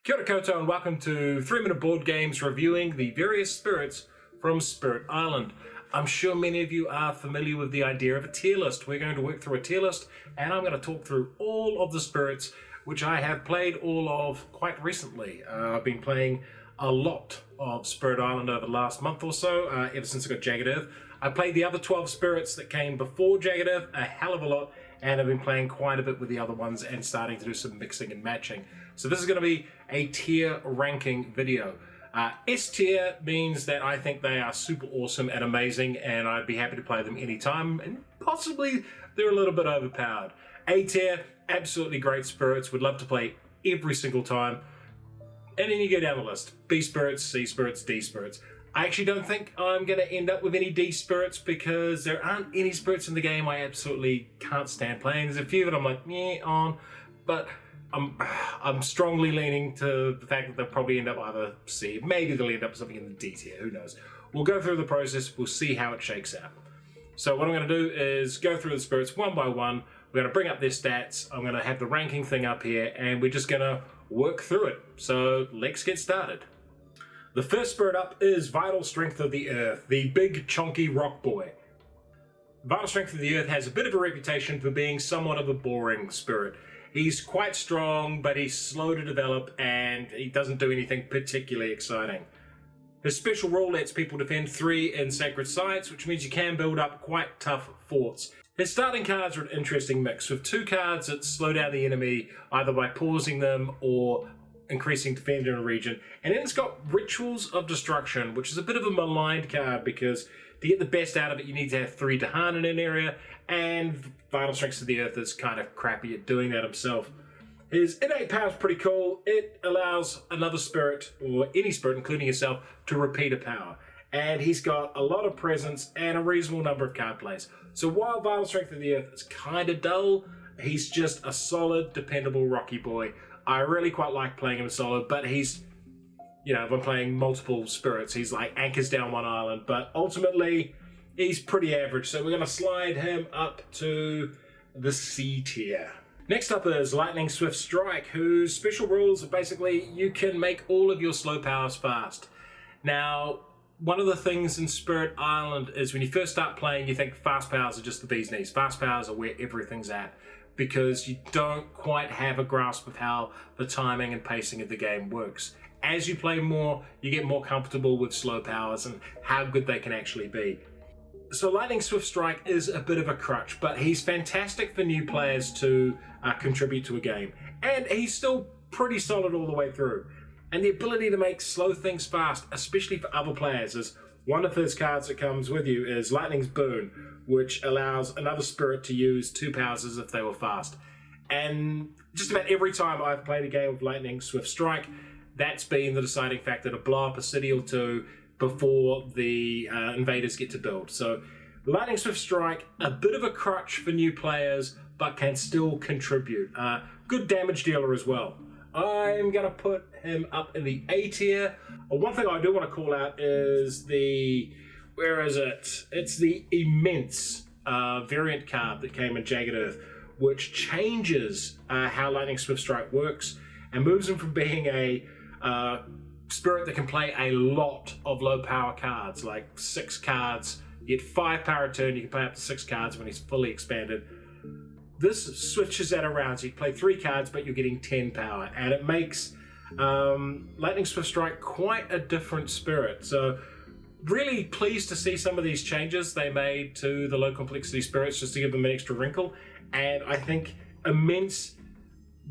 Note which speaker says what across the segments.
Speaker 1: Kia ora koutou and welcome to 3-Minute Board Games reviewing the various spirits from Spirit Island. I'm sure many of you are familiar with the idea of a tier list. We're going to work through a tier list and I'm going to talk through all of the spirits which I have played all of quite recently. I've been playing a lot of Spirit Island over the last month or so, ever since I got Jagged Earth. I played the other 12 spirits that came before Jagged Earth a hell of a lot, and I've been playing quite a bit with the other ones and starting to do some mixing and matching. So this is going to be a tier ranking video. S tier means that I think they are super awesome and amazing, and I'd be happy to play them anytime, and possibly they're a little bit overpowered. A tier, absolutely great spirits, would love to play every single time. And then you go down the list. B spirits, C spirits, D spirits. I actually don't think I'm going to end up with any D spirits because there aren't any spirits in the game I absolutely can't stand playing. There's a few that I'm like, meh, on, but I'm strongly leaning to the fact that they'll probably end up either C, maybe they'll end up something in the D tier, who knows. We'll go through the process, we'll see how it shakes out. So what I'm going to do is go through the spirits one by one. We're going to bring up their stats, I'm going to have the ranking thing up here, and we're just going to work through it. So let's get started. The first spirit up is Vital Strength of the Earth, the big chonky rock boy. Vital Strength of the Earth has a bit of a reputation for being somewhat of a boring spirit. He's quite strong, but he's slow to develop and he doesn't do anything particularly exciting. His special rule lets people defend 3 in sacred sites, which means you can build up quite tough forts. His starting cards are an interesting mix, with 2 cards that slow down the enemy either by pausing them or increasing defend in a region, and then it's got Rituals of Destruction, which is a bit of a maligned card because to get the best out of it you need to have 3 Dahan in an area, and Vital Strength of the Earth is kind of crappy at doing that himself. His innate power is pretty cool. It allows another spirit, or any spirit including yourself, to repeat a power, and he's got a lot of presence and a reasonable number of card plays. So while Vital Strength of the Earth is kind of dull, he's just a solid, dependable rocky boy. I really quite like playing him solo, but he's, you know, if I'm playing multiple spirits, he's like anchors down one island, but ultimately he's pretty average, so we're going to slide him up to the C tier. Next up is Lightning Swift Strike, whose special rules are basically you can make all of your slow powers fast. Now, one of the things in Spirit Island is when you first start playing, you think fast powers are just the bee's knees. Fast powers are where everything's at, because you don't quite have a grasp of how the timing and pacing of the game works. As you play more, you get more comfortable with slow powers and how good they can actually be. So Lightning Swift Strike is a bit of a crutch, but he's fantastic for new players to contribute to a game. And he's still pretty solid all the way through. And the ability to make slow things fast, especially for other players, is one of his cards that comes with you is Lightning's Boon, which allows another spirit to use 2 powers as if they were fast. And just about every time I've played a game of Lightning Swift Strike, that's been the deciding factor to blow up a city or 2 before the invaders get to build. So Lightning Swift Strike, a bit of a crutch for new players, but can still contribute. Good damage dealer as well. I'm going to put him up in the A tier. One thing I do want to call out is the, where is it? It's the Immense variant card that came in Jagged Earth, which changes how Lightning Swift Strike works and moves him from being a spirit that can play a lot of low power cards, like 6 cards. You get 5 power a turn, you can play up to 6 cards when he's fully expanded. This switches that around, so you play 3 cards, but you're getting 10 power, and it makes Lightning Swift Strike quite a different spirit. So really pleased to see some of these changes they made to the low complexity spirits just to give them an extra wrinkle, and I think Immense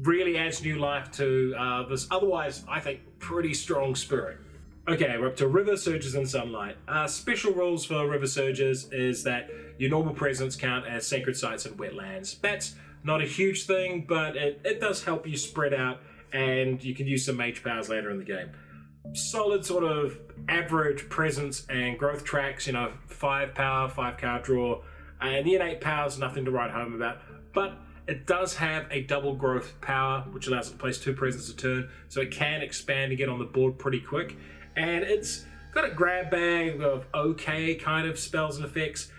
Speaker 1: really adds new life to this otherwise, I think, pretty strong spirit. Okay, we're up to River Surges and Sunlight. Special rules for River Surges is that your normal presence count as sacred sites and wetlands. That's not a huge thing, but it does help you spread out, and you can use some mage powers later in the game. Solid sort of average presence and growth tracks, you know, 5 power, 5 card draw, and the innate power is nothing to write home about, but it does have a double growth power, which allows it to place 2 presence a turn, so it can expand and get on the board pretty quick. And it's got a grab bag of okay kind of spells and effects.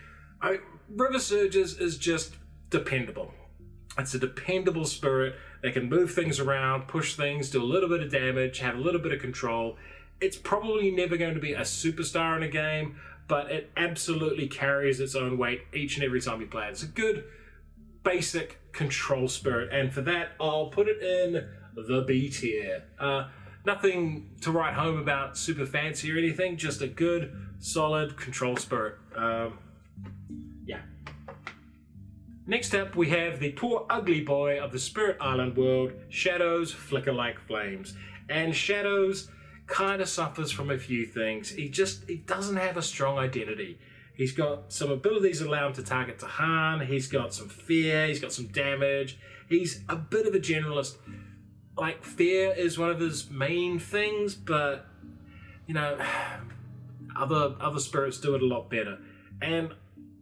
Speaker 1: River Surges is just dependable. It's a dependable spirit They can move things around, push things, do a little bit of damage, have a little bit of control. It's probably never going to be a superstar in a game, but it absolutely carries its own weight each and every time you play it. It's a good basic control spirit, and for that I'll put it in the B tier. Nothing to write home about super fancy or anything, just a good solid control spirit. Yeah. Next up we have the poor ugly boy of the Spirit Island world, Shadows Flicker Like Flames. And Shadows kind of suffers from a few things. He doesn't have a strong identity. He's got some abilities that allow him to target Dahan, he's got some fear, he's got some damage, he's a bit of a generalist. Like, fear is one of his main things, but, you know, other spirits do it a lot better. And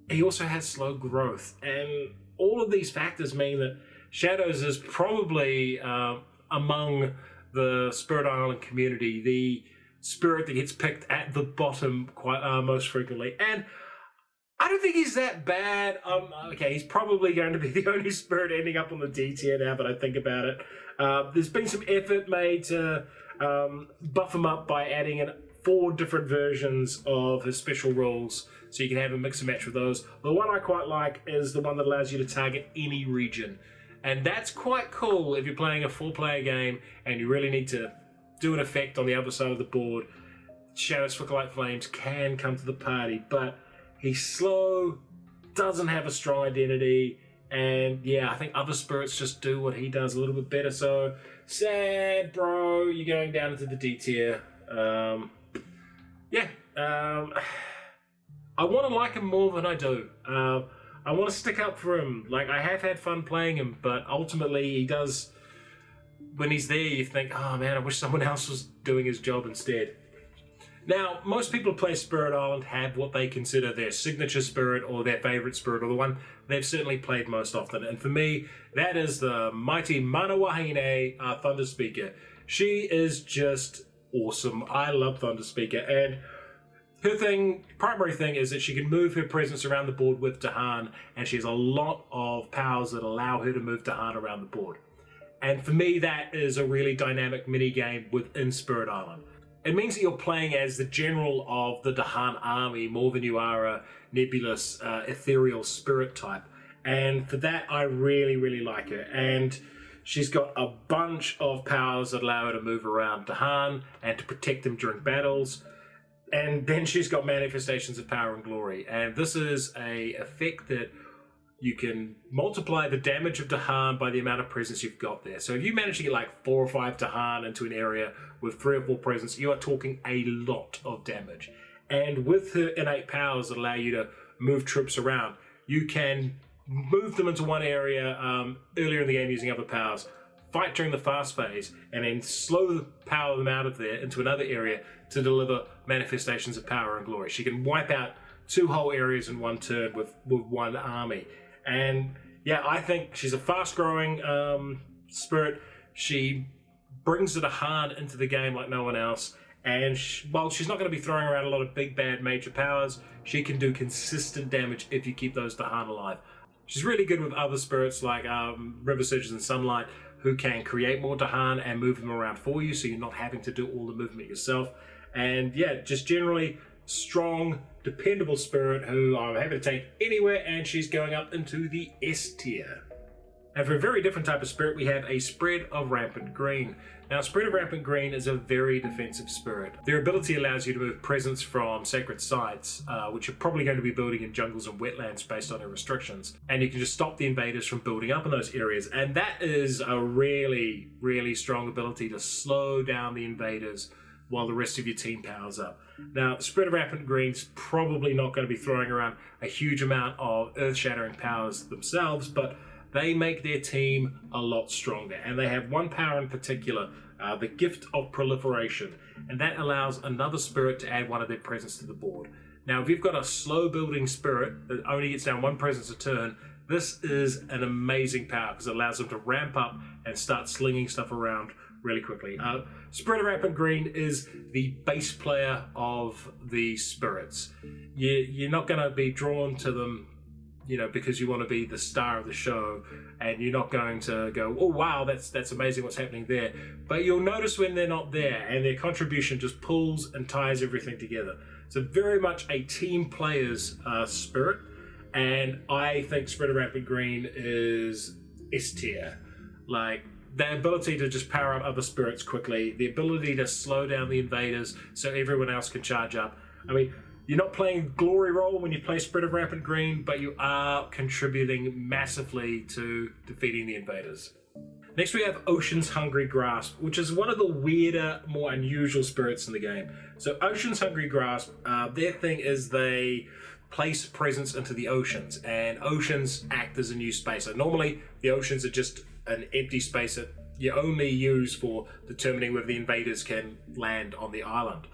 Speaker 1: he also has slow growth, and all of these factors mean that Shadows is probably among the Spirit Island community the spirit that gets picked at the bottom most frequently. And I don't think he's that bad. Okay, he's probably going to be the only spirit ending up on the D tier now that I think about it. There's been some effort made to buff him up by adding in 4 different versions of his special rules, so you can have a mix and match with those. The one I quite like is the one that allows you to target any region, and that's quite cool if you're playing a 4-player game and you really need to do an effect on the other side of the board. Shadows Flicker Like Flames can come to the party, but he's slow, doesn't have a strong identity, and yeah, I think other spirits just do what he does a little bit better. So sad, bro, you're going down into the D tier. I want to like him more than I do. I want to stick up for him. Like, I have had fun playing him, but ultimately he does, when he's there, you think, oh man, I wish someone else was doing his job instead. Now, most people who play Spirit Island have what they consider their signature spirit or their favorite spirit, or the one they've certainly played most often. And for me, that is the mighty Manawahine Thunderspeaker. She is just awesome. I love Thunderspeaker, and her primary thing is that she can move her presence around the board with Dahan, and she has a lot of powers that allow her to move Dahan around the board. And for me, that is a really dynamic mini game within Spirit Island. It means that you're playing as the general of the Dahan army more than you are a nebulous, ethereal spirit type. And for that, I really, really like her. And she's got a bunch of powers that allow her to move around Dahan and to protect him during battles. And then she's got manifestations of power and glory. And this is a effect that you can multiply the damage of Dahan by the amount of presence you've got there. So if you manage to get like 4 or 5 Dahan into an area with 3 or 4 presence, you are talking a lot of damage. And with her innate powers that allow you to move troops around, you can move them into one area earlier in the game using other powers, fight during the fast phase, and then slow power them out of there into another area to deliver manifestations of power and glory. She can wipe out 2 whole areas in one turn with one army. And yeah, I think she's a fast-growing spirit. She brings the Dahan into the game like no one else. And while she's not going to be throwing around a lot of big, bad major powers, she can do consistent damage if you keep those Dahan alive. She's really good with other spirits like River Surges and Sunlight, who can create more Dahan and move them around for you, so you're not having to do all the movement yourself. And yeah, just generally strong, dependable spirit who I'm happy to take anywhere, and she's going up into the S tier. And for a very different type of spirit, we have a Spread of Rampant Green. Now, Spread of Rampant Green is a very defensive spirit. Their ability allows you to move presence from sacred sites, which you're probably going to be building in jungles and wetlands based on their restrictions. And you can just stop the invaders from building up in those areas. And that is a really, really strong ability to slow down the invaders while the rest of your team powers up. Now, Spread of Rampant Green's probably not going to be throwing around a huge amount of earth-shattering powers themselves, but they make their team a lot stronger. And they have one power in particular, the Gift of Proliferation, and that allows another spirit to add one of their presence to the board. Now, if you've got a slow-building spirit that only gets down 1 presence a turn, this is an amazing power because it allows them to ramp up and start slinging stuff around really quickly. Spread of Rampant Green is the base player of the spirits. You're not going to be drawn to them you know, because you want to be the star of the show, and you're not going to go, oh wow, that's amazing what's happening there. But you'll notice when they're not there, and their contribution just pulls and ties everything together. So very much a team player's spirit, and I think Spirit of Rampant Green is S tier. Like, the ability to just power up other spirits quickly, the ability to slow down the invaders so everyone else can charge up. I mean, you're not playing glory role when you play Spirit of Rampant Green, but you are contributing massively to defeating the invaders. Next we have Ocean's Hungry Grasp, which is one of the weirder, more unusual spirits in the game. So Ocean's Hungry Grasp, their thing is they place presence into the oceans, and oceans act as a new space. So normally the oceans are just an empty space that you only use for determining whether the invaders can land on the island.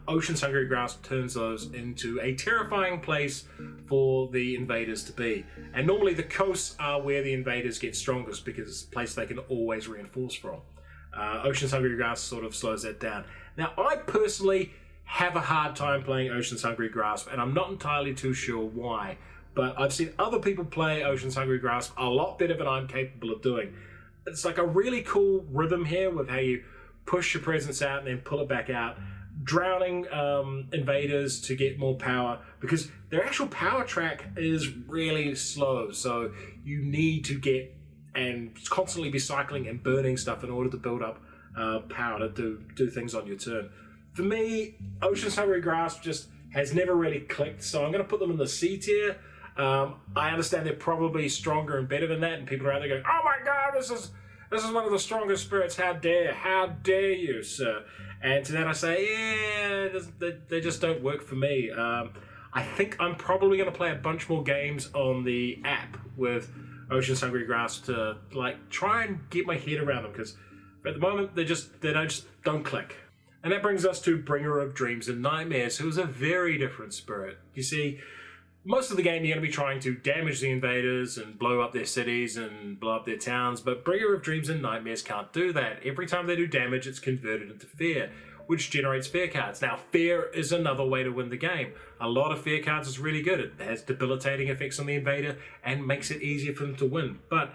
Speaker 1: Ocean's Hungry Grasp turns those into a terrifying place for the invaders to be. And normally the coasts are where the invaders get strongest because it's a place they can always reinforce from. Ocean's Hungry Grasp sort of slows that down. Now, I personally have a hard time playing Ocean's Hungry Grasp, and I'm not entirely too sure why. But I've seen other people play Ocean's Hungry Grasp a lot better than I'm capable of doing. It's like a really cool rhythm here with how you push your presence out and then pull it back out. Drowning invaders to get more power, because their actual power track is really slow, so you need to get and constantly be cycling and burning stuff in order to build up power to do things on your turn. For me, Ocean's Hungry Grasp just has never really clicked, so I'm going to put them in the C tier. I understand they're probably stronger and better than that, and people are out there going, oh my god, this is one of the strongest spirits, how dare you, sir. And to that I say, yeah, they just don't work for me. I think I'm probably going to play a bunch more games on the app with Ocean's Hungry Grasp to like try and get my head around them, because at the moment they just don't click. And that brings us to Bringer of Dreams and Nightmares, who is a very different spirit. You see, most of the game you're going to be trying to damage the invaders and blow up their cities and blow up their towns, but Bringer of Dreams and Nightmares can't do that. Every time they do damage, it's converted into fear, which generates fear cards. Now, fear is another way to win the game. A lot of fear cards is really good. It has debilitating effects on the invader and makes it easier for them to win. But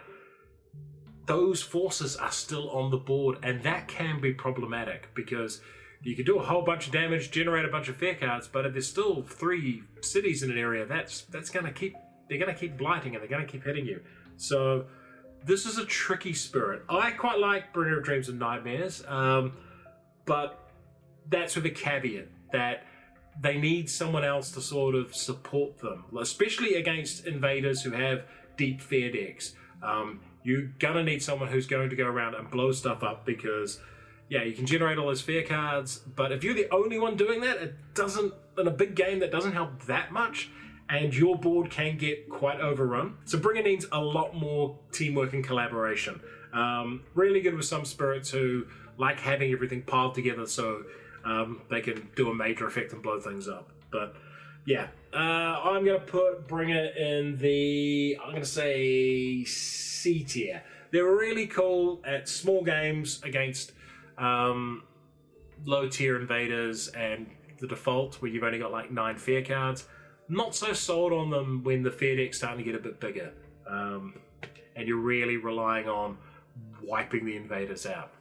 Speaker 1: those forces are still on the board, and that can be problematic, because you can do a whole bunch of damage, generate a bunch of fear cards, but if there's still 3 cities in an area, they're gonna keep blighting and they're gonna keep hitting you. So this is a tricky spirit. I quite like Bringer of Dreams and Nightmares, but that's with a caveat that they need someone else to sort of support them, especially against invaders who have deep fear decks. You're gonna need someone who's going to go around and blow stuff up, because yeah, you can generate all those fear cards, but if you're the only one doing that, it doesn't, in a big game, that doesn't help that much, and your board can get quite overrun. So Bringer needs a lot more teamwork and collaboration. Really good with some spirits who like having everything piled together so they can do a major effect and blow things up. But yeah, I'm going to put Bringer in the, I'm going to say C tier. They're really cool at small games against low tier invaders and the default where you've only got like 9 fear cards. Not so sold on them when the fear deck's starting to get a bit bigger, and you're really relying on wiping the invaders out.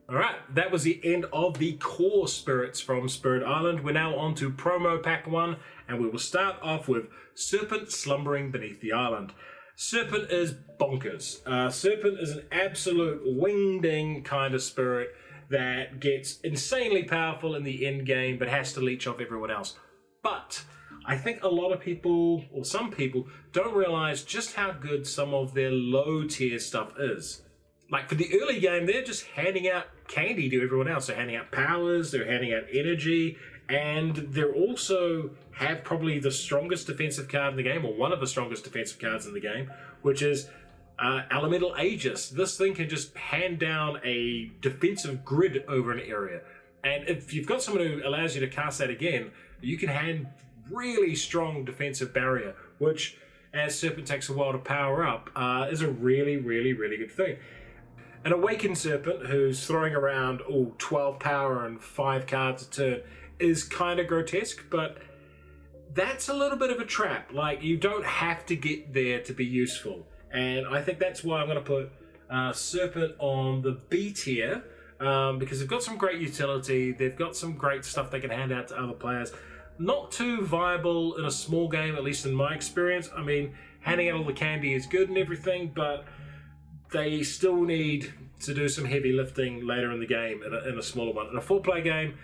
Speaker 1: Alright, that was the end of the core spirits from Spirit Island. We're now on to promo pack 1, and we will start off with Serpent Slumbering Beneath the Island. Serpent is bonkers. Serpent is an absolute wingding kind of spirit that gets insanely powerful in the end game, but has to leech off everyone else. But I think a lot of people, or some people, don't realize just how good some of their low tier stuff is. Like for the early game, they're just handing out candy to everyone else. They're handing out powers, they're handing out energy, and they're also have probably the strongest defensive card in the game, or one of the strongest defensive cards in the game, which is Elemental Aegis. This thing can just hand down a defensive grid over an area. And if you've got someone who allows you to cast that again, you can hand really strong defensive barrier, which, as Serpent takes a while to power up, is a really, really, really good thing. An Awakened Serpent, who's throwing around 12 power and 5 cards a turn, is kind of grotesque, but that's a little bit of a trap. Like, you don't have to get there to be useful. And I think that's why I'm going to put Serpent on the B tier, because they've got some great utility, they've got some great stuff they can hand out to other players. Not too viable in a small game, at least in my experience. I mean, handing out all the candy is good and everything, but they still need to do some heavy lifting later in the game in a smaller one. In a 4-player game,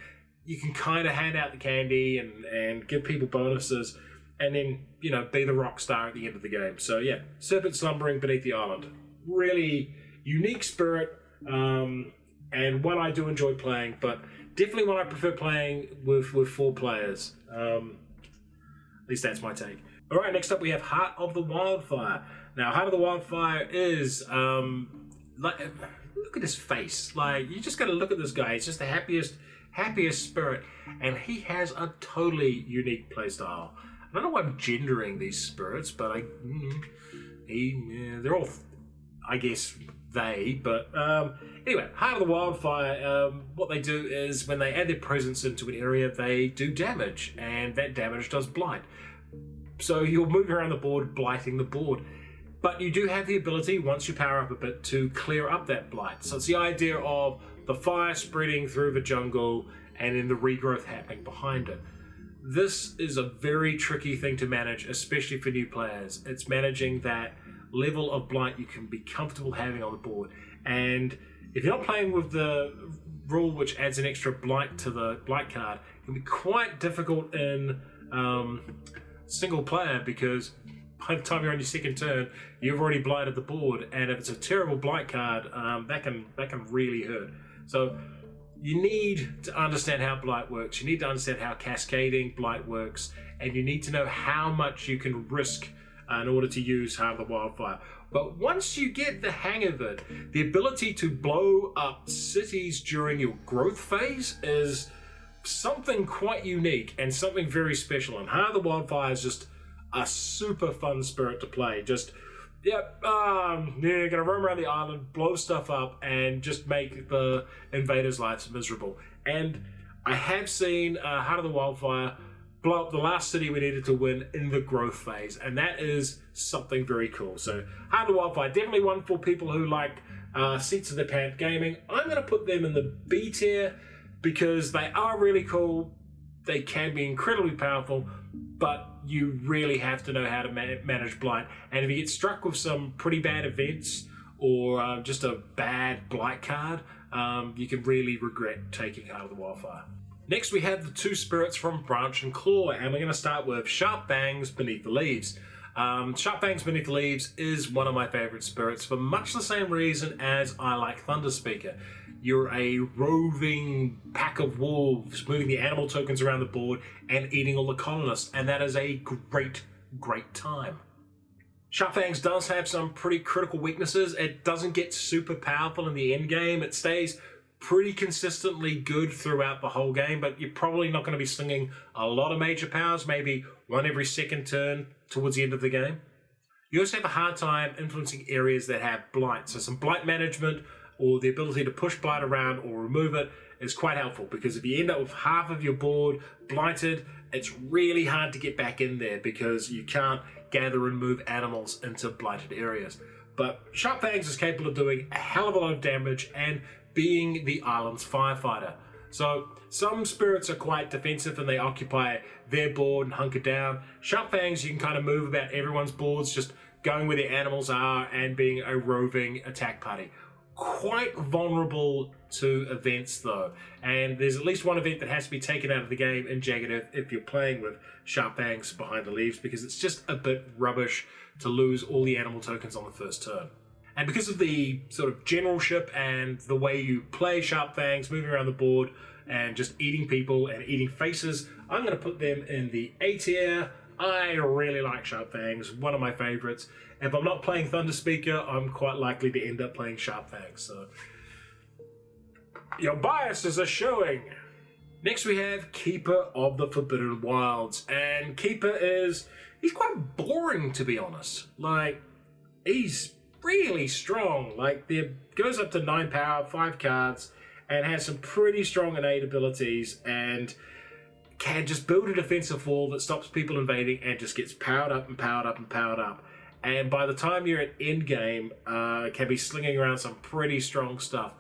Speaker 1: you can kind of hand out the candy and give people bonuses, and then, you know, be the rock star at the end of the game. So yeah, Serpent Slumbering beneath the island. Really unique spirit, and one I do enjoy playing, but definitely one I prefer playing with 4 players. At least that's my take. All right, next up we have Heart of the Wildfire. Now, Heart of the Wildfire is, like, look at his face. Like, you just got to look at this guy. He's just the happiest spirit, and he has a totally unique playstyle. I don't know why I'm gendering these spirits, but they're all, I guess, they. But anyway, Heart of the Wildfire, what they do is when they add their presence into an area, they do damage, and that damage does blight. So you're moving around the board, blighting the board. But you do have the ability, once you power up a bit, to clear up that blight. So it's the idea of the fire spreading through the jungle and then the regrowth happening behind it. This is a very tricky thing to manage, especially for new players. It's managing that level of blight you can be comfortable having on the board. And if you're not playing with the rule which adds an extra blight to the blight card, it can be quite difficult in single player, because by the time you're on your second turn, you've already blighted the board, and if it's a terrible blight card, that can really hurt. So you need to understand how blight works, you need to understand how cascading blight works, and you need to know how much you can risk in order to use Heart of the Wildfire. But once you get the hang of it, the ability to blow up cities during your growth phase is something quite unique and something very special. And Heart of the Wildfire is just a super fun spirit to play. Just, yep, you're gonna roam around the island, blow stuff up, and just make the invaders' lives miserable. And I have seen Heart of the Wildfire blow up the last city we needed to win in the growth phase, and that is something very cool. So Heart of the Wildfire, definitely one for people who like seats of the pant gaming. I'm going to put them in the B tier because they are really cool, they can be incredibly powerful, but you really have to know how to manage blight. And if you get struck with some pretty bad events or just a bad blight card, you can really regret taking Heart of the Wildfire. Next we have the 2 spirits from Branch and Claw, and we're going to start with Sharp Fangs Beneath the Leaves. Sharp Fangs Beneath the Leaves is one of my favourite spirits for much the same reason as I like Thunderspeaker. You're a roving pack of wolves moving the animal tokens around the board and eating all the colonists, and that is a great time. Sharp Fangs does have some pretty critical weaknesses. It doesn't get super powerful in the end game. It stays pretty consistently good throughout the whole game, but you're probably not going to be slinging a lot of major powers, maybe one every second turn towards the end of the game. You also have a hard time influencing areas that have blight, so some blight management or the ability to push blight around or remove it is quite helpful, because if you end up with half of your board blighted, it's really hard to get back in there because you can't gather and move animals into blighted areas. But Sharp Fangs is capable of doing a hell of a lot of damage and being the island's firefighter. So some spirits are quite defensive and they occupy their board and hunker down. Sharp Fangs, you can kind of move about everyone's boards, just going where the animals are and being a roving attack party. Quite vulnerable to events though, and there's at least one event that has to be taken out of the game in Jagged Earth if you're playing with Sharp Fangs Behind the Leaves, because it's just a bit rubbish to lose all the animal tokens on the first turn. And because of the sort of generalship and the way you play Sharp Fangs, moving around the board and just eating people and eating faces, I'm going to put them in the A tier. I really like Sharp Fangs, one of my favorites. If I'm not playing Thunderspeaker, I'm quite likely to end up playing Sharp Fangs. So your biases are showing. Next we have Keeper of the Forbidden Wilds, and Keeper he's quite boring, to be honest. Like, he's really strong. Like, goes up to 9 power, 5 cards, and has some pretty strong innate abilities, and can just build a defensive wall that stops people invading and just gets powered up and powered up and powered up. And by the time you're at end game, can be slinging around some pretty strong stuff.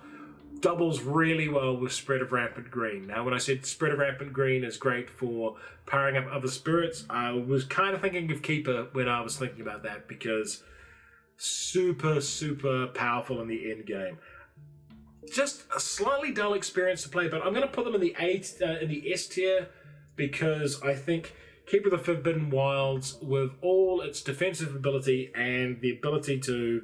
Speaker 1: Doubles really well with Spread of Rampant Green. Now, when I said Spread of Rampant Green is great for powering up other spirits, I was kind of thinking of Keeper when I was thinking about that, because super, super powerful in the end game. Just a slightly dull experience to play, but I'm going to put them in the S tier, because I think Keeper of the Forbidden Wilds, with all its defensive ability and the ability to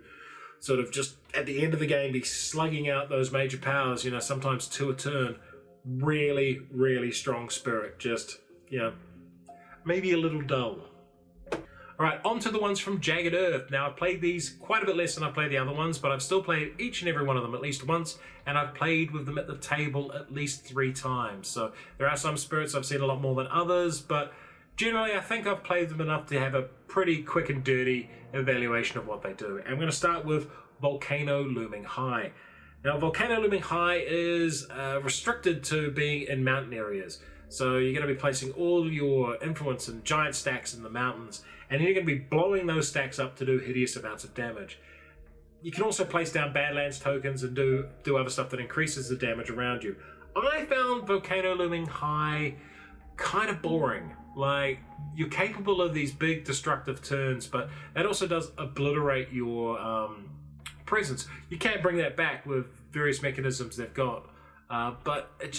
Speaker 1: sort of just at the end of the game be slugging out those major powers, sometimes 2 a turn, really, really strong spirit. Just, maybe a little dull. Alright, on to the ones from Jagged Earth. Now, I've played these quite a bit less than I've played the other ones, but I've still played each and every one of them at least once, and I've played with them at the table at least 3 times. So there are some spirits I've seen a lot more than others, but generally I think I've played them enough to have a pretty quick and dirty evaluation of what they do. And I'm going to start with Volcano Looming High. Now, Volcano Looming High is restricted to being in mountain areas. So you're going to be placing all your influence in giant stacks in the mountains, and then you're going to be blowing those stacks up to do hideous amounts of damage. You can also place down Badlands tokens and do other stuff that increases the damage around you. I found Volcano Looming High kind of boring. Like, you're capable of these big destructive turns, but that also does obliterate your presence. You can't bring that back with various mechanisms they've got, but it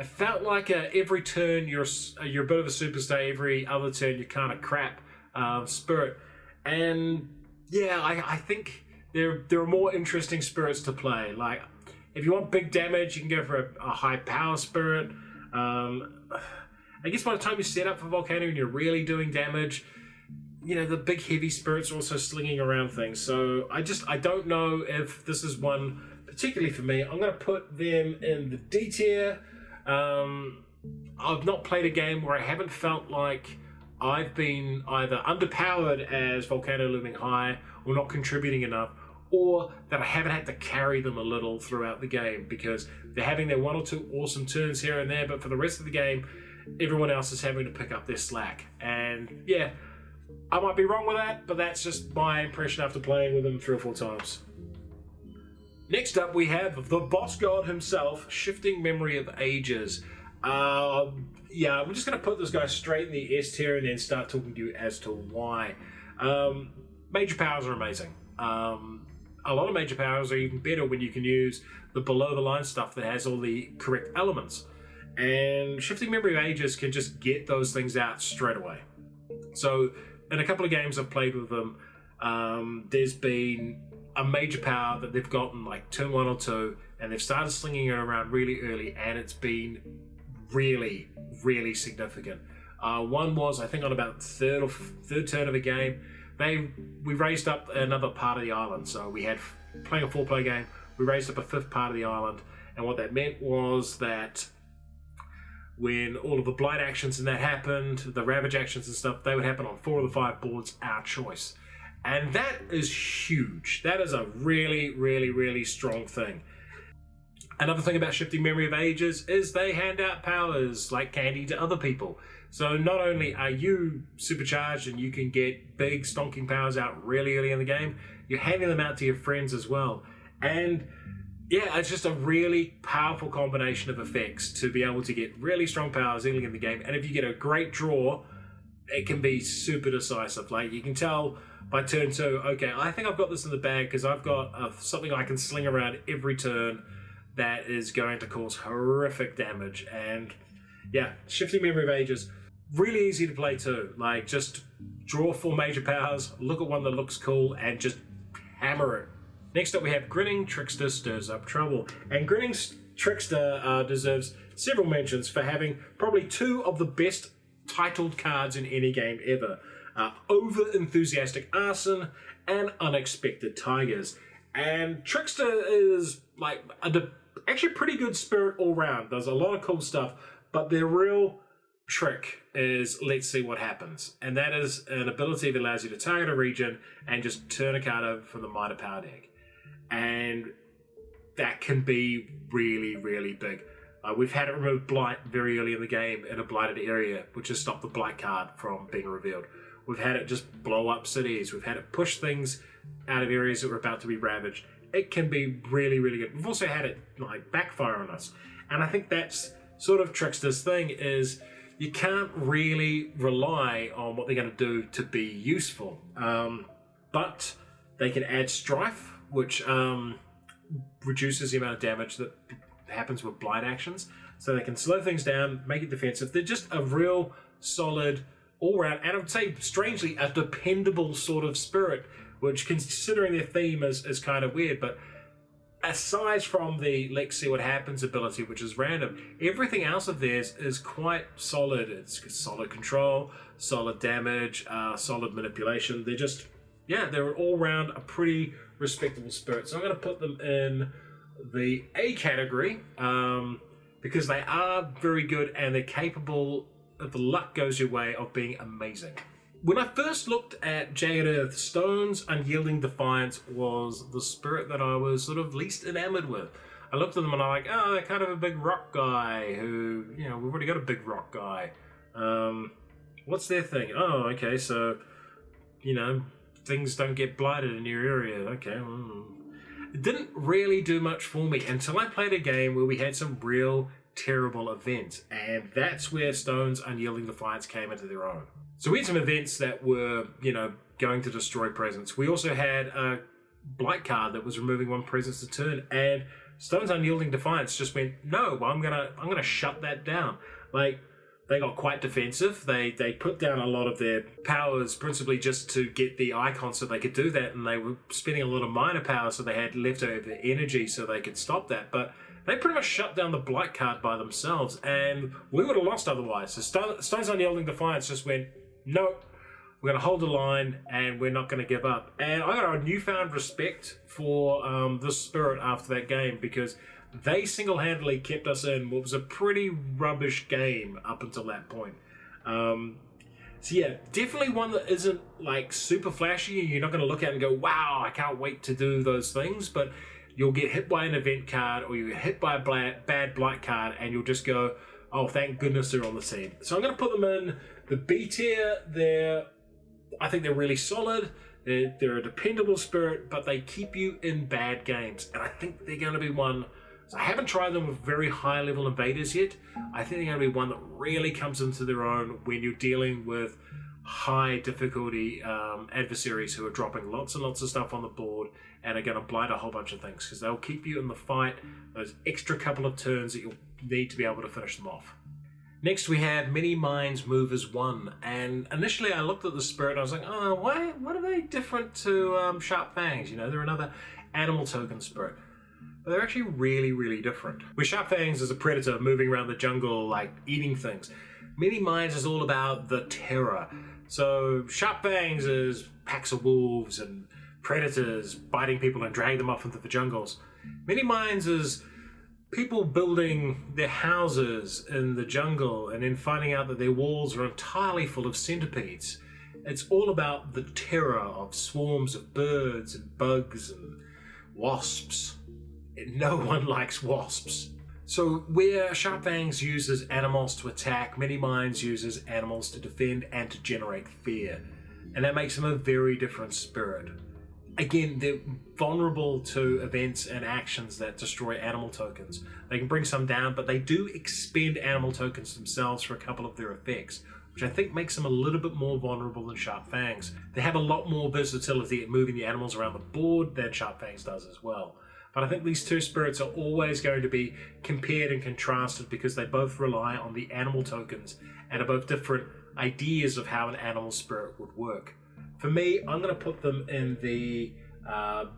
Speaker 1: felt like every turn you're a bit of a superstar, every other turn you're kind of crap spirit. And yeah, I think there are more interesting spirits to play. Like, if you want big damage, you can go for a high power spirit. I guess by the time you set up for Volcano and you're really doing damage, the big heavy spirits are also slinging around things. So I don't know if this is one particularly for me. I'm going to put them in the D tier. I've not played a game where I haven't felt like I've been either underpowered as Volcano Looming High or not contributing enough, or that I haven't had to carry them a little throughout the game, because they're having their 1 or 2 awesome turns here and there, but for the rest of the game, everyone else is having to pick up their slack. And yeah, I might be wrong with that, but that's just my impression after playing with them 3 or 4 times. Next up, we have the boss god himself, Shifting Memory of Ages. Yeah, I'm just going to put this guy straight in the S tier and then start talking to you as to why. Major powers are amazing. A lot of major powers are even better when you can use the below-the-line stuff that has all the correct elements. And Shifting Memory of Ages can just get those things out straight away. So, in a couple of games I've played with them, there's been a major power that they've gotten like turn 1 or 2, and they've started slinging it around really early, and it's been really, really significant. One was, I think, on about third turn of a game, we raised up another part of the island. So we had, playing a 4-player game, we raised up a 5th part of the island, and what that meant was that when all of the blight actions and that happened, the ravage actions and stuff, they would happen on 4 of the 5 boards, our choice. And that is huge. That is a really, really, really strong thing. Another thing about Shifting Memory of Ages is they hand out powers like candy to other people. So not only are you supercharged and you can get big stonking powers out really early in the game, you're handing them out to your friends as well. And yeah, it's just a really powerful combination of effects to be able to get really strong powers early in the game. And if you get a great draw, it can be super decisive. Like, you can tell by turn 2, okay, I think I've got this in the bag because I've got something I can sling around every turn that is going to cause horrific damage. And yeah, Shifting Memory of Ages, really easy to play too. Like, just draw 4 major powers, look at one that looks cool, and just hammer it. Next up, we have Grinning Trickster Stirs Up Trouble. And Grinning Trickster deserves several mentions for having probably 2 of the best titled cards in any game ever. Over Enthusiastic Arson and Unexpected Tigers. And Trickster is like actually a pretty good spirit all round. Does a lot of cool stuff, but their real trick is Let's See What Happens. And that is an ability that allows you to target a region and just turn a card over from the Minor Power deck. And that can be really, really big. We've had it remove Blight very early in the game in a blighted area, which has stopped the Blight card from being revealed. We've had it just blow up cities. We've had it push things out of areas that were about to be ravaged. It can be really, really good. We've also had it like backfire on us. And I think that's sort of Trickster's thing, is you can't really rely on what they're going to do to be useful. But they can add Strife, which reduces the amount of damage that happens with blight actions, so they can slow things down, make it defensive. They're just a real solid all-round, and I would say strangely a dependable sort of spirit, which, considering their theme, is kind of weird. But aside from the let's see what happens ability, which is random, everything else of theirs is quite solid. It's solid control, solid damage, solid manipulation. They're just, yeah, they're all-round a pretty respectable spirit. So I'm going to put them in the A category, because they are very good and they're capable, if the luck goes your way, of being amazing. When I first looked at Jagged Earth, Stone's Unyielding Defiance was the spirit that I was sort of least enamored with. I looked at them and I'm like, oh, they're kind of a big rock guy who, you know, we've already got a big rock guy. What's their thing? Oh, okay, so, you know, things don't get blighted in your area. Okay, It didn't really do much for me until I played a game where we had some real terrible events, and that's where Stone's Unyielding Defiance came into their own. So we had some events that were, you know, going to destroy presence. We also had a Blight card that was removing one presence a turn, and Stone's Unyielding Defiance just went, no, I'm gonna shut that down. Like, they got quite defensive. They put down a lot of their powers principally just to get the icon so they could do that, and they were spending a lot of minor power so they had leftover energy so they could stop that. But they pretty much shut down the Blight card by themselves, and we would have lost otherwise. So Stone's Unyielding Defiance just went, no, we're going to hold the line and we're not going to give up. And I got a newfound respect for this spirit after that game, because they single-handedly kept us in what was a pretty rubbish game up until that point. So yeah, definitely one that isn't like super flashy. You're not going to look at it and go, wow, I can't wait to do those things. But you'll get hit by an event card, or you get hit by a bad Blight card, and you'll just go, oh, thank goodness they're on the team. So I'm going to put them in the B tier. I think they're really solid. They're a dependable spirit, but they keep you in bad games. And I think they're going to be one... So I haven't tried them with very high-level invaders yet. I think they're going to be one that really comes into their own when you're dealing with high-difficulty adversaries who are dropping lots and lots of stuff on the board and are going to blight a whole bunch of things, because they'll keep you in the fight those extra couple of turns that you'll need to be able to finish them off. Next, we have Many Minds Movers 1, and initially I looked at the spirit and I was like, oh, what are they different to Sharp Fangs? You know, they're another animal token spirit. But they're actually really, really different. Where Sharp Fangs is a predator moving around the jungle, like eating things, Many Minds is all about the terror. So Sharp Fangs is packs of wolves and predators biting people and dragging them off into the jungles. Many Minds is people building their houses in the jungle and then finding out that their walls are entirely full of centipedes. It's all about the terror of swarms of birds and bugs and wasps. No one likes wasps. So where Sharp Fangs uses animals to attack, Many Minds uses animals to defend and to generate fear. And that makes them a very different spirit. Again, they're vulnerable to events and actions that destroy animal tokens. They can bring some down, but they do expend animal tokens themselves for a couple of their effects, which I think makes them a little bit more vulnerable than Sharp Fangs. They have a lot more versatility at moving the animals around the board than Sharp Fangs does as well. But I think these two spirits are always going to be compared and contrasted because they both rely on the animal tokens and are both different ideas of how an animal spirit would work. For me, I'm going to put them in the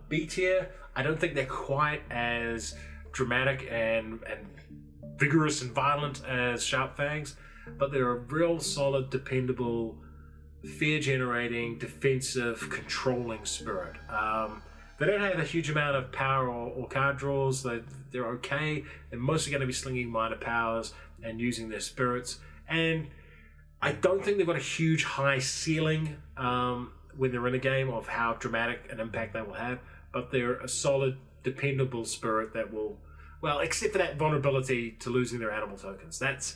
Speaker 1: B tier. I don't think they're quite as dramatic and vigorous and violent as Sharp Fangs, but they're a real solid, dependable, fear-generating, defensive, controlling spirit. They don't have a huge amount of power or card draws. They're okay. They're mostly going to be slinging minor powers and using their spirits. And I don't think they've got a huge high ceiling when they're in a game of how dramatic an impact they will have. But they're a solid, dependable spirit that will Well, except for that vulnerability to losing their animal tokens. That's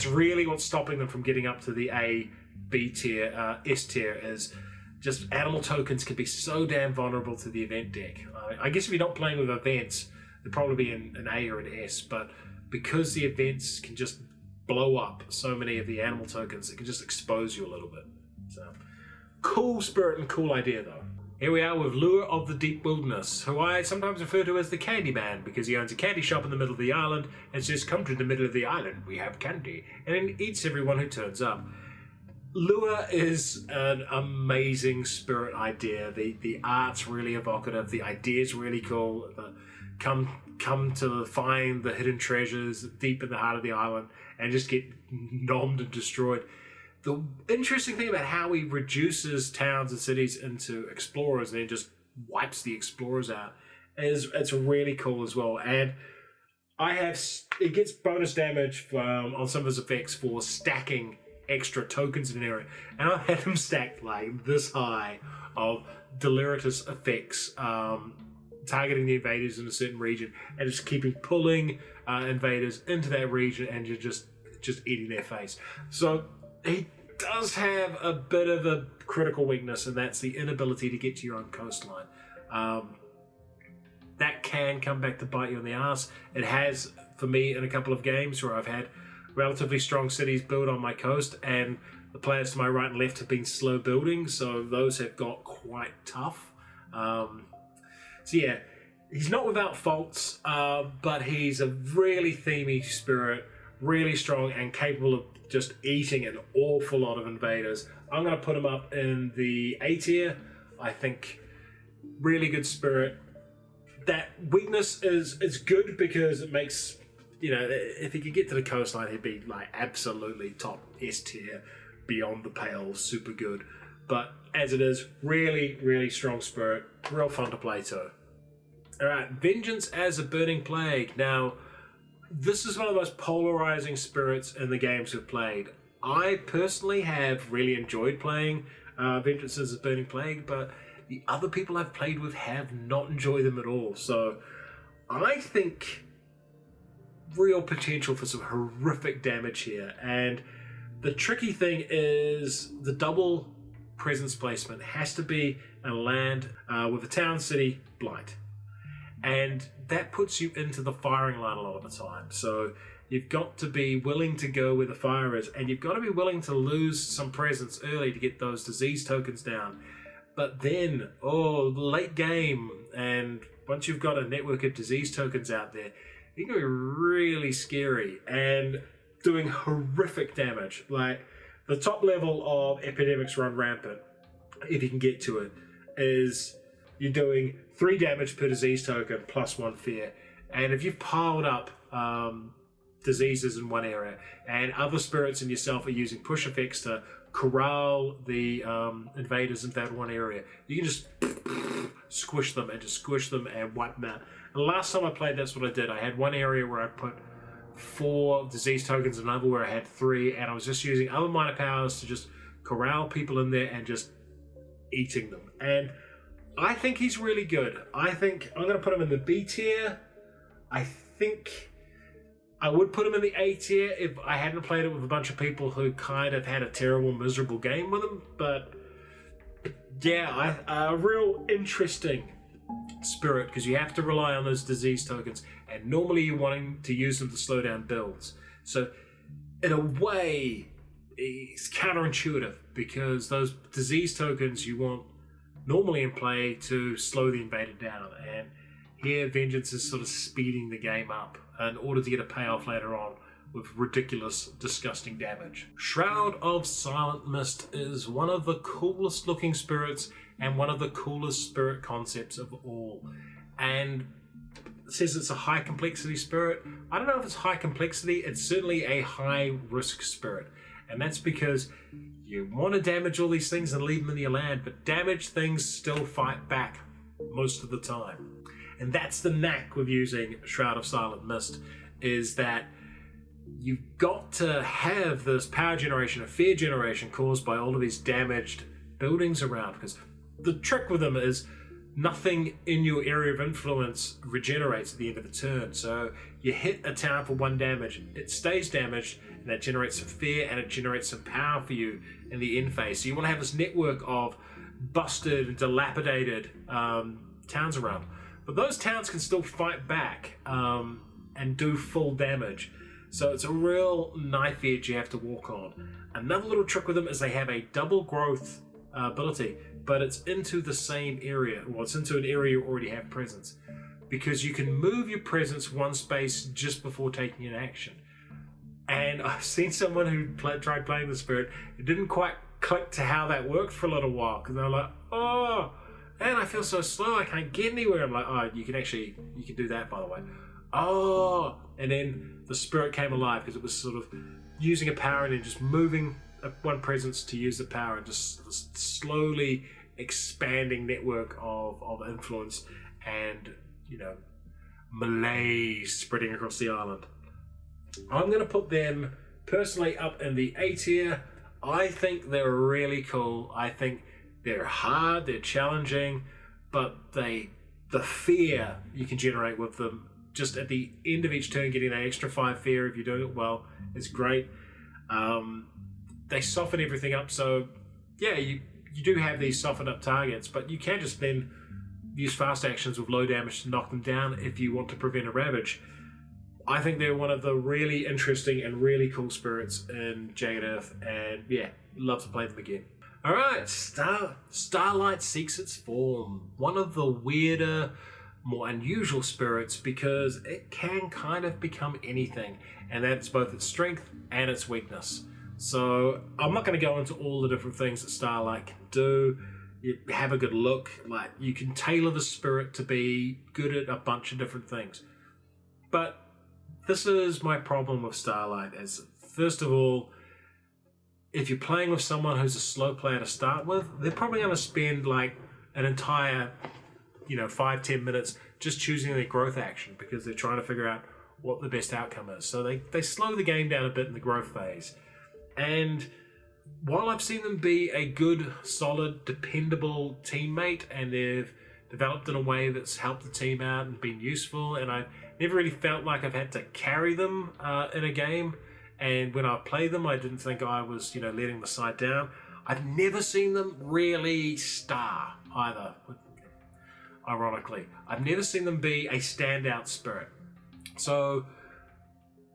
Speaker 1: really what's stopping them from getting up to the A, B tier, S tier, is just animal tokens can be so damn vulnerable to the event deck. I guess if you're not playing with events, they'd probably be an A or an S, but because the events can just blow up so many of the animal tokens, it can just expose you a little bit. So, cool spirit and cool idea though. Here we are with Lure of the Deep Wilderness, who I sometimes refer to as the Candy Man, because he owns a candy shop in the middle of the island and says, "Come to the middle of the island, we have candy," and then eats everyone who turns up. Lure is an amazing spirit idea. The art's really evocative, the idea's really cool. Come to find the hidden treasures deep in the heart of the island and just get nommed and destroyed. The interesting thing about how he reduces towns and cities into explorers and then just wipes the explorers out is it's really cool as well. And it gets bonus damage on some of his effects for stacking extra tokens in an area. And I've had him stacked like this high of deleterious effects targeting the invaders in a certain region and just keeping pulling invaders into that region and you're just eating their face. So he does have a bit of a critical weakness, and that's the inability to get to your own coastline. That can come back to bite you in the ass. It has for me in a couple of games where I've had relatively strong cities built on my coast and the players to my right and left have been slow building, so those have got quite tough. So yeah, he's not without faults, but he's a really themey spirit, really strong and capable of just eating an awful lot of invaders. I'm going to put him up in the A tier. I think really good spirit. That weakness is good because it makes, if he could get to the coastline, he'd be like absolutely top S tier, beyond the pale, super good. But as it is, really, really strong spirit, real fun to play too. Alright, Vengeance as a Burning Plague. Now, this is one of the most polarizing spirits in the games we've played. I personally have really enjoyed playing Vengeance as a Burning Plague, but the other people I've played with have not enjoyed them at all. So I think real potential for some horrific damage here. And the tricky thing is the double presence placement has to be a land with a town, city, blight. And that puts you into the firing line a lot of the time. So you've got to be willing to go where the fire is, and you've got to be willing to lose some presence early to get those disease tokens down. But then, late game, and once you've got a network of disease tokens out there, it can be really scary and doing horrific damage. Like, the top level of epidemics run rampant, if you can get to it, is you're doing 3 damage per disease token plus 1 fear. And if you've piled up diseases in one area and other spirits and yourself are using push effects to corral the invaders into that one area, you can just squish them and wipe them out. And the last time I played, that's what I did. I had one area where I put 4 disease tokens, another where I had 3, and I was just using other minor powers to just corral people in there and just eating them. And I think he's really good. I think I'm going to put him in the B tier. I think I would put him in the A tier if I hadn't played it with a bunch of people who kind of had a terrible, miserable game with him. But yeah, a real interesting spirit because you have to rely on those disease tokens, and normally you're wanting to use them to slow down builds. So in a way, it's counterintuitive because those disease tokens you want normally in play to slow the invader down, and here Vengeance is sort of speeding the game up in order to get a payoff later on with ridiculous, disgusting damage. Shroud of Silent Mist is one of the coolest looking spirits and one of the coolest spirit concepts of all. And it says it's a high complexity spirit. I don't know if it's high complexity, it's certainly a high risk spirit. And that's because you want to damage all these things and leave them in your land, but damaged things still fight back most of the time. And that's the knack with using Shroud of Silent Mist, is that you've got to have this power generation, a fear generation caused by all of these damaged buildings around, because the trick with them is nothing in your area of influence regenerates at the end of the turn. So you hit a town for 1 damage, it stays damaged, and that generates some fear and it generates some power for you in the end phase. So you want to have this network of busted and dilapidated towns around. But those towns can still fight back and do full damage. So it's a real knife edge you have to walk on. Another little trick with them is they have a double growth ability, but it's into the same area. Well, it's into an area you already have presence. Because you can move your presence 1 space just before taking an action. And I've seen someone who tried playing the Spirit, it didn't quite click to how that worked for a little while, because they were like, oh, and I feel so slow, I can't get anywhere. I'm like, oh, you can do that, by the way. Oh, and then the Spirit came alive because it was sort of using a power and then just moving 1 presence to use the power, and just this slowly expanding network of influence and, you know, malaise spreading across the island. I'm going to put them personally up in the A tier. I think they're really cool. I think they're hard, they're challenging, but the fear you can generate with them, just at the end of each turn getting that extra 5 fear if you're doing it well, is great. They soften everything up, so yeah, you do have these softened up targets, but you can just then use fast actions with low damage to knock them down if you want to prevent a ravage. I think they're one of the really interesting and really cool spirits in Jagged Earth, and yeah, love to play them again. Alright, Starlight seeks its form. One of the weirder, more unusual spirits, because it can kind of become anything, and that's both its strength and its weakness. So I'm not going to go into all the different things that Starlight can do. You have a good look, like you can tailor the spirit to be good at a bunch of different things. But this is my problem with Starlight, is first of all, if you're playing with someone who's a slow player to start with, they're probably going to spend like an entire 5-10 minutes just choosing their growth action because they're trying to figure out what the best outcome is. So they slow the game down a bit in the growth phase. And while I've seen them be a good, solid, dependable teammate, and they've developed in a way that's helped the team out and been useful, and I've never really felt like I've had to carry them in a game, and when I play them I didn't think I was letting the side down. I've never seen them really star either, ironically. I've never seen them be a standout spirit. So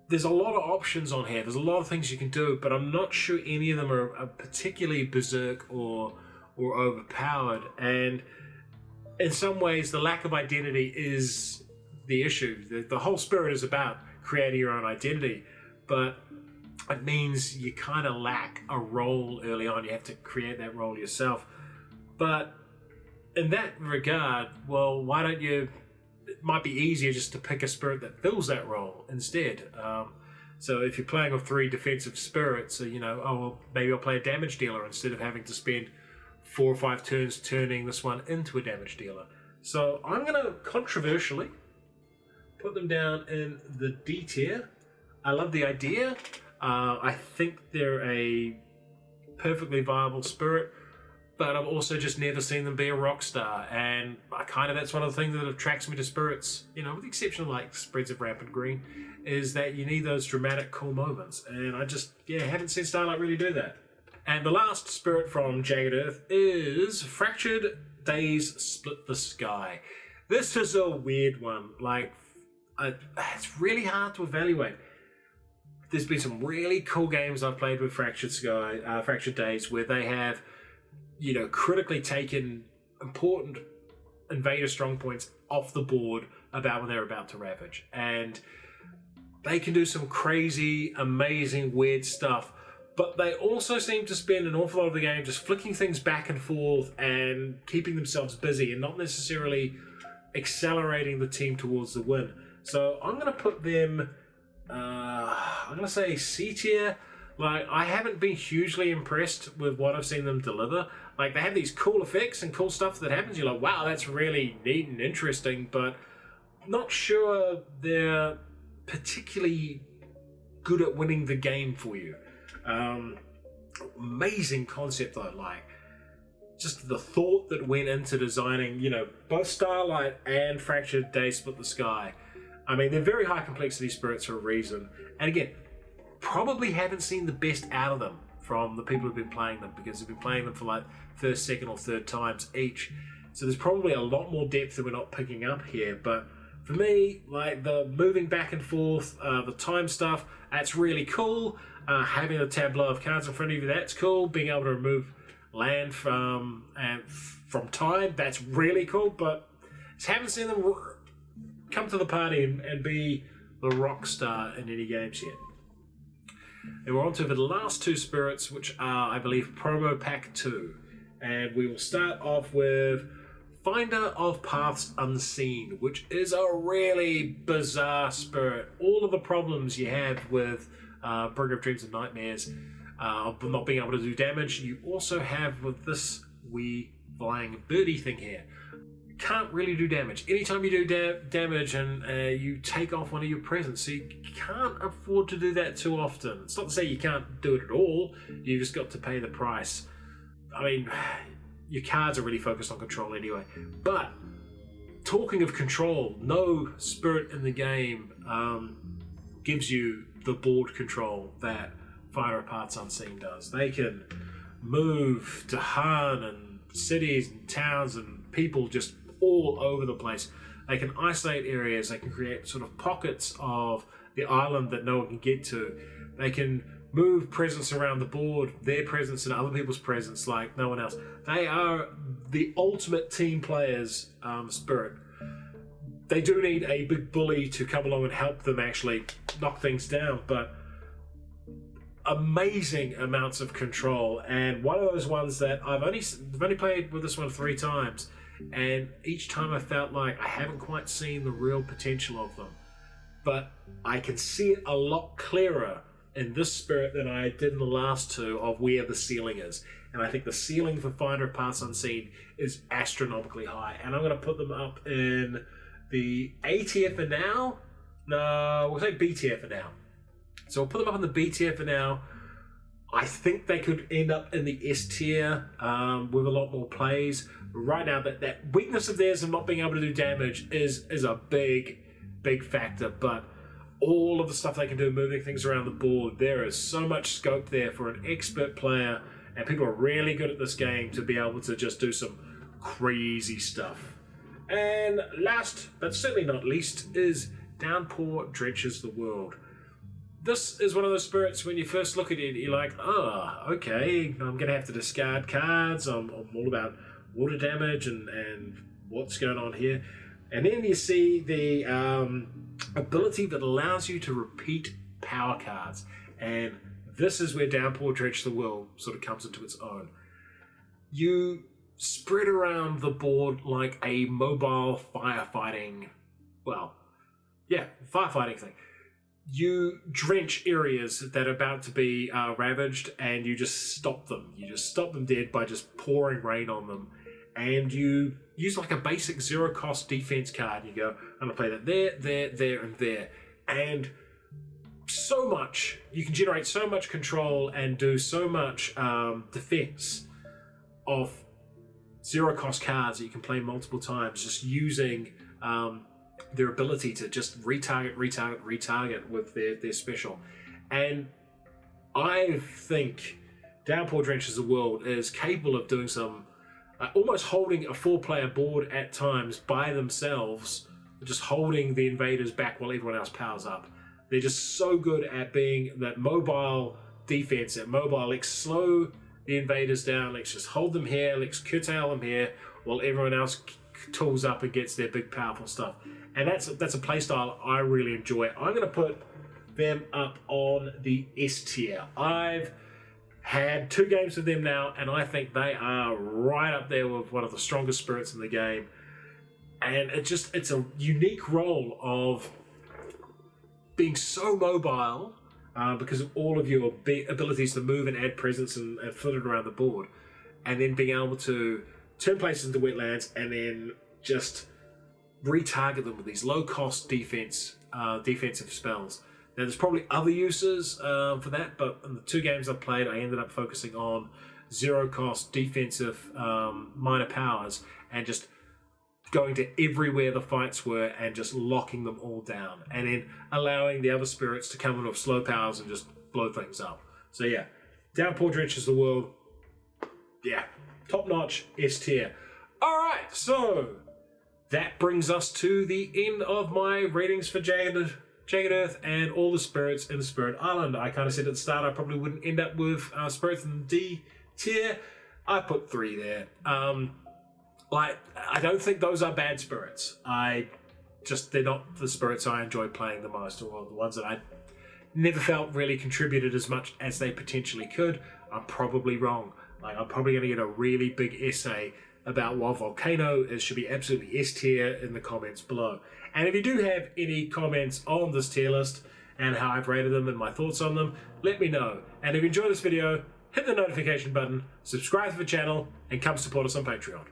Speaker 1: there's a lot of options on here, there's a lot of things you can do, but I'm not sure any of them are particularly berserk or overpowered, and in some ways the lack of identity is the issue. The whole spirit is about creating your own identity, but it means you kind of lack a role early on. You have to create that role yourself. But in that regard, well, why don't you... It might be easier just to pick a spirit that fills that role instead. So if you're playing with 3 defensive spirits, maybe I'll play a damage dealer instead of having to spend 4 or 5 turns turning this one into a damage dealer. So I'm going to controversially put them down in the D tier. I love the idea. I think they're a perfectly viable spirit, but I've also just never seen them be a rock star, and that's one of the things that attracts me to spirits, with the exception of like spreads of Rampant Green, is that you need those dramatic cool moments, and I just haven't seen Starlight really do that. And the last spirit from Jagged Earth is Fractured Days Split the Sky. This is a weird one. It's really hard to evaluate. There's been some really cool games I've played with Fractured Days, where they have critically taken important invader strong points off the board about when they're about to ravage. And they can do some crazy, amazing, weird stuff. But they also seem to spend an awful lot of the game just flicking things back and forth and keeping themselves busy and not necessarily accelerating the team towards the win. So I'm going to put them, I'm going to say C tier. I haven't been hugely impressed with what I've seen them deliver. They have these cool effects and cool stuff that happens. You're like, wow, that's really neat and interesting, but not sure they're particularly good at winning the game for you. Amazing concept though, just the thought that went into designing, both Starlight and Fractured Day Split the Sky. I mean, they're very high complexity spirits for a reason. And again, probably haven't seen the best out of them from the people who've been playing them, because they've been playing them for like first, second, or third times each. So there's probably a lot more depth that we're not picking up here. But for me, like the moving back and forth, the time stuff, that's really cool. Having a tableau of cards in front of you, that's cool. Being able to remove land from time, that's really cool. But just haven't seen them come to the party and be the rock star in any games yet. And we're on to the last two spirits, which are, I believe, Promo Pack 2. And we will start off with Finder of Paths Unseen, which is a really bizarre spirit. All of the problems you have with Bringer of Dreams and Nightmares, not being able to do damage, you also have with this wee flying birdie thing here. Can't really do damage. Anytime you do damage and you take off one of your presents, so you can't afford to do that too often. It's not to say you can't do it at all, you just got to pay the price. I mean, your cards are really focused on control anyway. But talking of control, no spirit in the game gives you the board control that Finder of Paths Unseen does. They can move to Han and cities and towns and people just all over the place. They can isolate areas, they can create sort of pockets of the island that no one can get to. They can move presence around the board, their presence and other people's presence like no one else. They are the ultimate team players spirit. They do need a big bully to come along and help them actually knock things down, but amazing amounts of control. And one of those ones that I've only played with this one 3 times, and each time I felt like I haven't quite seen the real potential of them. But I can see it a lot clearer in this spirit than I did in the last 2 of where the ceiling is. And I think the ceiling for Finder of Paths Unseen is astronomically high. And I'm going to put them up in the A tier for now. No, we'll say B tier for now. So we'll put them up in the B tier for now. I think they could end up in the S tier with a lot more plays. Right now, that weakness of theirs of not being able to do damage is a big factor. But all of the stuff they can do, moving things around the board, there is so much scope there for an expert player, and people are really good at this game to be able to just do some crazy stuff. And last, but certainly not least, is Downpour Drenches the World. This is one of those spirits, when you first look at it, you're like, oh, okay, I'm going to have to discard cards, I'm all about water damage and what's going on here. And then you see the ability that allows you to repeat power cards. And this is where Downpour Drench the World sort of comes into its own. You spread around the board like a mobile firefighting thing. You drench areas that are about to be ravaged, and you just stop them. You just stop them dead by just pouring rain on them. And you use like a basic zero-cost defense card. You go, I'm going to play that there, and there. And so much, you can generate so much control and do so much defense of zero-cost cards that you can play multiple times, just using their ability to just retarget with their special. And I think Downpour Drenches the World is capable of doing some almost holding a 4-player board at times by themselves, just holding the invaders back while everyone else powers up. They're just so good at being that mobile defense, that mobile, let's slow the invaders down, let's just hold them here, let's curtail them here, while everyone else tools up and gets their big powerful stuff. And that's a playstyle I really enjoy. I'm going to put them up on the S tier. I've had 2 games with them now, and I think they are right up there with one of the strongest spirits in the game. And it's a unique role of being so mobile because of all of your abilities to move and add presence and flit it around the board, and then being able to turn places into wetlands and then just retarget them with these low-cost defensive spells. Now, there's probably other uses for that, but in the 2 games I've played, I ended up focusing on zero-cost defensive minor powers and just going to everywhere the fights were and just locking them all down, and then allowing the other spirits to come in with slow powers and just blow things up. So yeah, Downpour drenches the world. Yeah, top notch, S tier. All right, so that brings us to the end of my ratings for Jagged Earth and all the spirits in the Spirit Island. I kind of said at the start I probably wouldn't end up with spirits in the D tier. I put 3 there. Like, I don't think those are bad spirits. They're not the spirits I enjoy playing the most, or the ones that I never felt really contributed as much as they potentially could. I'm probably wrong. Like, I'm probably going to get a really big essay about why Volcano should be absolutely S tier in the comments below. And if you do have any comments on this tier list and how I've rated them and my thoughts on them, let me know. And if you enjoyed this video, hit the notification button, subscribe to the channel, and come support us on Patreon.